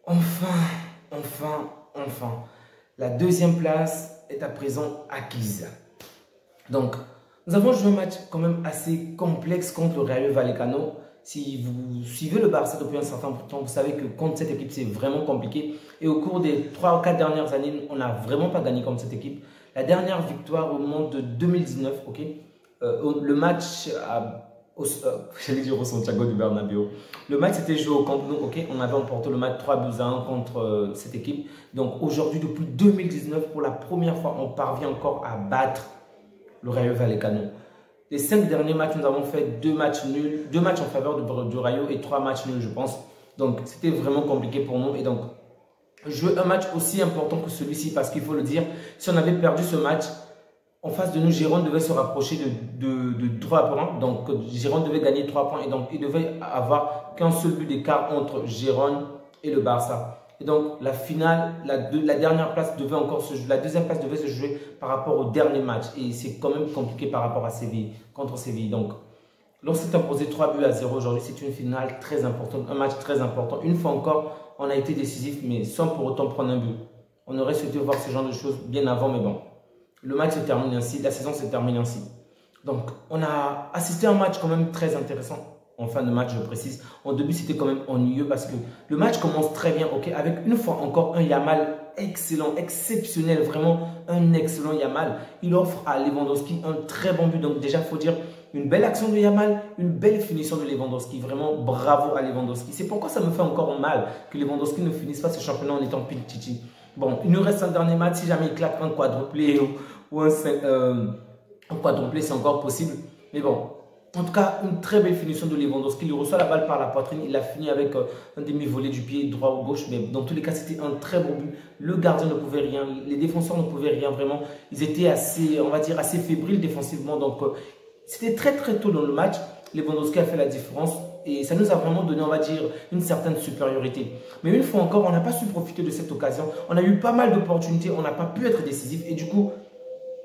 Enfin. La deuxième place est à présent acquise. Donc, nous avons joué un match quand même assez complexe contre le Rayo Vallecano. Si vous suivez le Barça depuis un certain temps, vous savez que contre cette équipe, c'est vraiment compliqué. Et au cours des 3 ou 4 dernières années, on n'a vraiment pas gagné contre cette équipe. La dernière victoire au monde de 2019, ok, le match j'allais dire au Santiago du Bernabéu. Le match était joué au Camp Nou, ok, on avait remporté le match 3-1 contre cette équipe. Donc aujourd'hui, depuis 2019, pour la première fois, on parvient encore à battre le Rayo Vallecano. Les 5 derniers matchs, nous avons fait 2 matchs nuls, 2 matchs en faveur du Rayo et 3 matchs nuls, je pense. Donc, c'était vraiment compliqué pour nous. Et donc, jouer un match aussi important que celui-ci, parce qu'il faut le dire, si on avait perdu ce match, en face de nous, Gérone devait se rapprocher de 3 points. Donc, Gérone devait gagner 3 points. Et donc, il devait avoir qu'un seul but d'écart entre Gérone et le Barça. Et donc, la finale, la dernière place devait encore se jouer. La deuxième place devait se jouer par rapport au dernier match. Et c'est quand même compliqué par rapport à Séville, contre Séville. Donc, lorsqu'on s'est imposé 3-0 aujourd'hui, c'est une finale très importante, un match très important. Une fois encore, on a été décisif, mais sans pour autant prendre un but. On aurait souhaité voir ce genre de choses bien avant, mais bon. Le match se termine ainsi, la saison se termine ainsi. Donc, on a assisté à un match quand même très intéressant. En fin de match, je précise. En début, c'était quand même ennuyeux parce que le match commence très bien, ok, avec une fois encore un Yamal excellent, exceptionnel, vraiment un excellent Yamal. Il offre à Lewandowski un très bon but. Donc déjà, il faut dire une belle action de Yamal, une belle finition de Lewandowski. Vraiment, bravo à Lewandowski. C'est pourquoi ça me fait encore mal que Lewandowski ne finisse pas ce championnat en étant pitchichi. Bon, il nous reste un dernier match. Si jamais il claque un quadruplé ou un quadruplé, c'est encore possible. Mais bon. En tout cas, une très belle finition de Lewandowski. Il reçoit la balle par la poitrine. Il a fini avec un demi-volé du pied droit ou gauche. Mais dans tous les cas, c'était un très bon but. Le gardien ne pouvait rien. Les défenseurs ne pouvaient rien vraiment. Ils étaient assez, on va dire, assez fébriles défensivement. Donc, c'était très tôt dans le match. Lewandowski a fait la différence. Et ça nous a vraiment donné, on va dire, une certaine supériorité. Mais une fois encore, on n'a pas su profiter de cette occasion. On a eu pas mal d'opportunités. On n'a pas pu être décisif. Et du coup,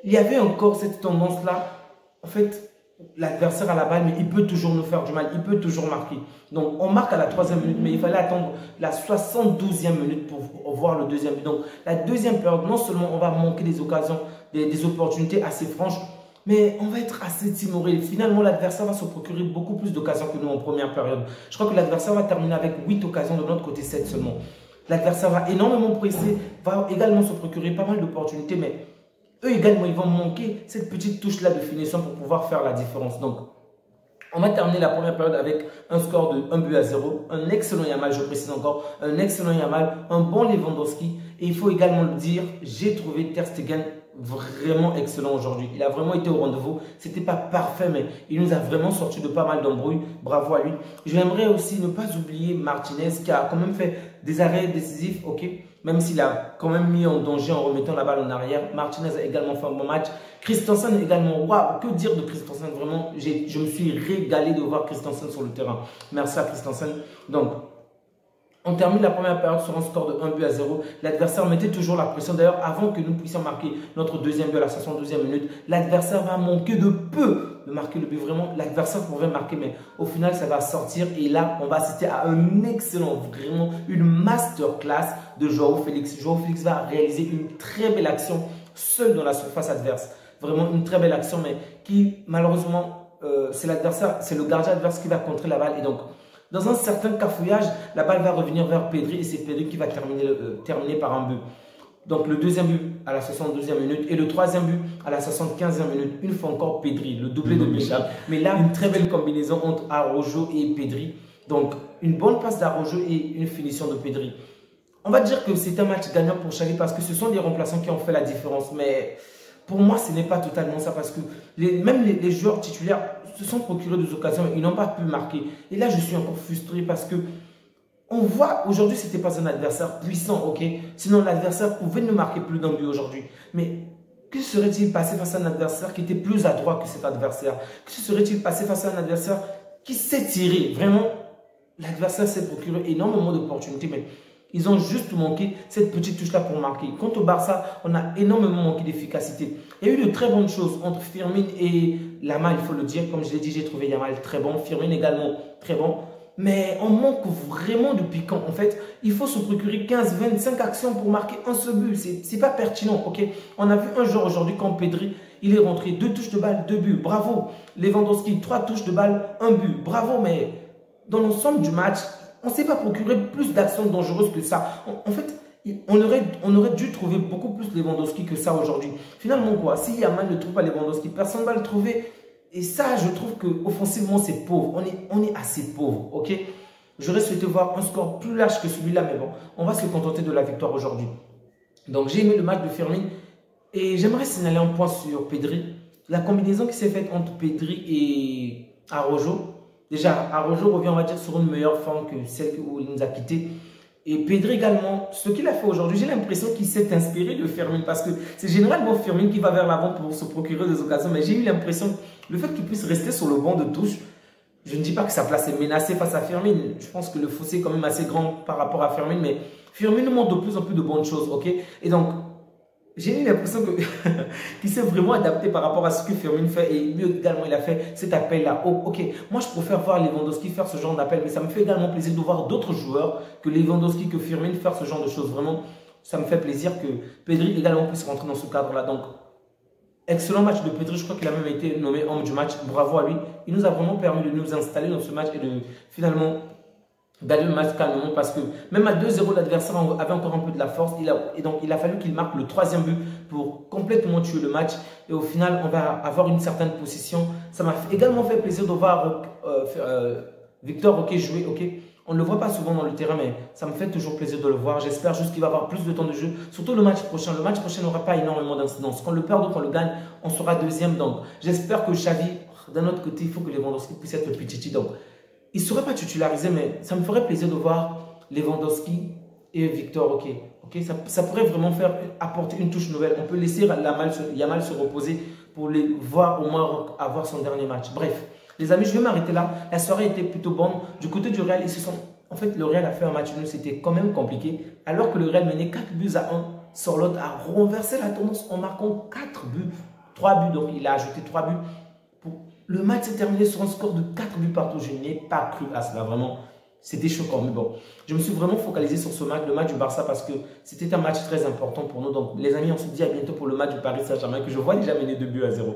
il y avait encore cette tendance-là. En fait, l'adversaire a la balle, mais il peut toujours nous faire du mal, il peut toujours marquer. Donc, on marque à la 3e minute, mais il fallait attendre la 72e minute pour voir le deuxième but. Donc, la deuxième période, non seulement on va manquer des occasions, des opportunités assez franches, mais on va être assez timoré. Finalement, l'adversaire va se procurer beaucoup plus d'occasions que nous en première période. Je crois que l'adversaire va terminer avec 8 occasions, de notre côté 7 seulement. L'adversaire va énormément presser, va également se procurer pas mal d'opportunités, mais eux également, ils vont manquer cette petite touche-là de finition pour pouvoir faire la différence. Donc, on va terminer la première période avec un score de 1-0. Un excellent Yamal, je précise encore, un excellent Yamal, un bon Lewandowski. Et il faut également le dire, j'ai trouvé Ter Stegen vraiment excellent aujourd'hui. Il a vraiment été au rendez-vous. C'était pas parfait, mais il nous a vraiment sorti de pas mal d'embrouilles. Bravo à lui. J'aimerais aussi ne pas oublier Martinez qui a quand même fait des arrêts décisifs, ok. Même s'il a quand même mis en danger en remettant la balle en arrière. Martinez a également fait un bon match. Christensen également. Waouh, que dire de Christensen? Vraiment, je me suis régalé de voir Christensen sur le terrain. Merci à Christensen. Donc, on termine la première période sur un score de 1-0. L'adversaire mettait toujours la pression. D'ailleurs, avant que nous puissions marquer notre deuxième but à la 72e minute, l'adversaire va manquer de peu de marquer le but. Vraiment, l'adversaire pouvait marquer, mais au final, ça va sortir. Et là, on va assister à un excellent, vraiment une masterclass de Joao Félix. Joao Félix va réaliser une très belle action seul dans la surface adverse. Vraiment une très belle action, mais qui, malheureusement, c'est l'adversaire, c'est le gardien adverse qui va contrer la balle. Et donc, dans un certain cafouillage, la balle va revenir vers Pedri et c'est Pedri qui va terminer par un but. Donc le deuxième but à la 72e minute et le troisième but à la 75e minute. Une fois encore Pedri, le doublé de Michel. Mais là, une très belle combinaison entre Araujo et Pedri. Donc une bonne passe d'Araujo et une finition de Pedri. On va dire que c'est un match gagnant pour Xavi parce que ce sont des remplaçants qui ont fait la différence. Mais pour moi, ce n'est pas totalement ça parce que même les joueurs titulaires se sont procurés des occasions, mais ils n'ont pas pu marquer. Et là, je suis encore frustré parce que on voit aujourd'hui, ce n'était pas un adversaire puissant, ok? Sinon, l'adversaire pouvait ne marquer plus d'un but aujourd'hui. Mais que serait-il passé face à un adversaire qui était plus adroit que cet adversaire? Que serait-il passé face à un adversaire qui s'est tiré? Vraiment, l'adversaire s'est procuré énormément d'opportunités, mais ils ont juste manqué cette petite touche-là pour marquer. Quant au Barça, on a énormément manqué d'efficacité. Il y a eu de très bonnes choses entre Firmine et Yamal, il faut le dire. Comme je l'ai dit, j'ai trouvé Yamal très bon. Firmine également très bon. Mais on manque vraiment de piquant. En fait, il faut se procurer 15, 25 actions pour marquer un seul but. C'est pas pertinent, ok? On a vu un joueur aujourd'hui comme Pedri, il est rentré 2 touches de balle, 2 buts. Bravo. Lewandowski, 3 touches de balle, 1 but. Bravo, mais dans l'ensemble du match, on ne s'est pas procuré plus d'actions dangereuses que ça. En fait, on aurait dû trouver beaucoup plus Lewandowski que ça aujourd'hui. Finalement, quoi? Si Yamal ne trouve pas Lewandowski, personne ne va le trouver. Et ça, je trouve qu'offensivement, c'est pauvre. On est assez pauvre, ok? J'aurais souhaité voir un score plus large que celui-là, mais bon, on va se contenter de la victoire aujourd'hui. Donc, j'ai aimé le match de Firmine et j'aimerais signaler un point sur Pedri. La combinaison qui s'est faite entre Pedri et Araujo. Déjà, Araujo revient, on va dire, sur une meilleure forme que celle où il nous a quittés. Et Pedri également, ce qu'il a fait aujourd'hui, j'ai l'impression qu'il s'est inspiré de Firmine parce que c'est généralement Firmine qui va vers l'avant pour se procurer des occasions. Mais j'ai eu l'impression, le fait qu'il puisse rester sur le banc de touche, je ne dis pas que sa place est menacée face à Firmine. Je pense que le fossé est quand même assez grand par rapport à Firmine, mais Firmine nous montre de plus en plus de bonnes choses, ok? Et donc, j'ai eu l'impression qu'il s'est vraiment adapté par rapport à ce que Firmine fait et lui également il a fait cet appel-là. Oh, ok, moi je préfère voir Lewandowski faire ce genre d'appel, mais ça me fait également plaisir de voir d'autres joueurs que Lewandowski, que Firmine faire ce genre de choses. Vraiment, ça me fait plaisir que Pedri également puisse rentrer dans ce cadre-là. Donc, excellent match de Pedri, je crois qu'il a même été nommé homme du match. Bravo à lui. Il nous a vraiment permis de nous installer dans ce match et de finalement d'aller le match calmement parce que même à 2-0, l'adversaire avait encore un peu de la force. Et donc, il a fallu qu'il marque le 3e but pour complètement tuer le match. Et au final, on va avoir une certaine position. Ça m'a également fait plaisir de voir Victor Roque jouer. On ne le voit pas souvent dans le terrain, mais ça me fait toujours plaisir de le voir. J'espère juste qu'il va avoir plus de temps de jeu, surtout le match prochain. Le match prochain n'aura pas énormément d'incidence. Quand on le perd ou qu'on le gagne, on sera 2e. Donc, j'espère que Xavi, d'un autre côté, il faut que Lewandowski puisse être petit. Donc, il ne serait pas titularisé, mais ça me ferait plaisir de voir Lewandowski et Victor Roque. Ça pourrait vraiment apporter une touche nouvelle. On peut laisser Yamal se reposer pour les voir au moins avoir son dernier match. Bref, les amis, je vais m'arrêter là. La soirée était plutôt bonne. Du côté du Real, en fait, le Real a fait un match nul. C'était quand même compliqué. Alors que le Real menait 4 buts à 1, Sorloth a renversé la tendance en marquant 4 buts. 3 buts, donc il a ajouté 3 buts. Le match s'est terminé sur un score de 4 buts partout. Je n'ai pas cru à cela, vraiment. C'était choquant, mais bon. Je me suis vraiment focalisé sur ce match, le match du Barça, parce que c'était un match très important pour nous. Donc, les amis, on se dit à bientôt pour le match du Paris Saint-Germain, que je vois déjà mener 2 buts à 0.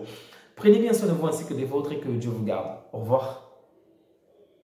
Prenez bien soin de vous ainsi que des vôtres et que Dieu vous garde. Au revoir.